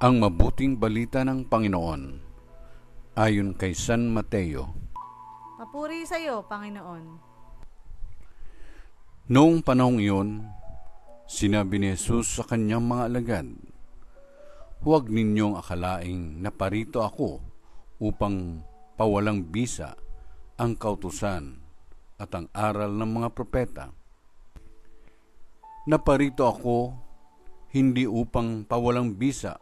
Ang mabuting balita ng Panginoon ayon kay San Mateo. Papuri sa iyo, Panginoon. Noong panahong iyon, sinabi ni Jesus sa kanyang mga alagad, "Huwag ninyong akalaing naparito ako upang pawalang bisa ang kautusan at ang aral ng mga propeta. Naparito ako hindi upang pawalang bisa,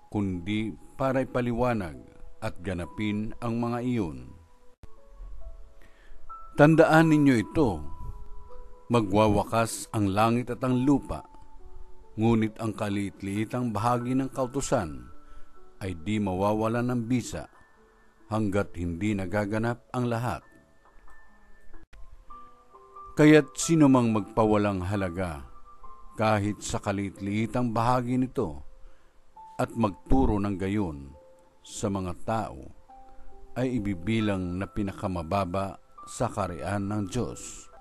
kundi para ipaliwanag at ganapin ang mga iyon. Tandaan ninyo ito, magwawakas ang langit at ang lupa, ngunit ang kaliit-liitang bahagi ng kautusan ay di mawawalan ng bisa hanggat hindi nagaganap ang lahat. Kaya't sino mang magpawalang halaga kahit sa kaliit-liitang bahagi nito at magturo ng gayon sa mga tao ay ibibilang na pinakamababa sa kaharian ng Diyos.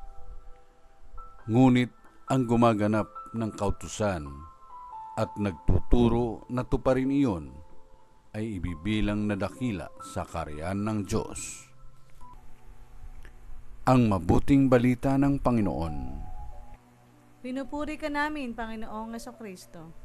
Ngunit ang gumaganap ng kautusan at nagtuturo na tuparin iyon ay ibibilang na dakila sa kaharian ng Diyos." Ang mabuting balita ng Panginoon. Pinupuri ka namin, Panginoong Jesucristo.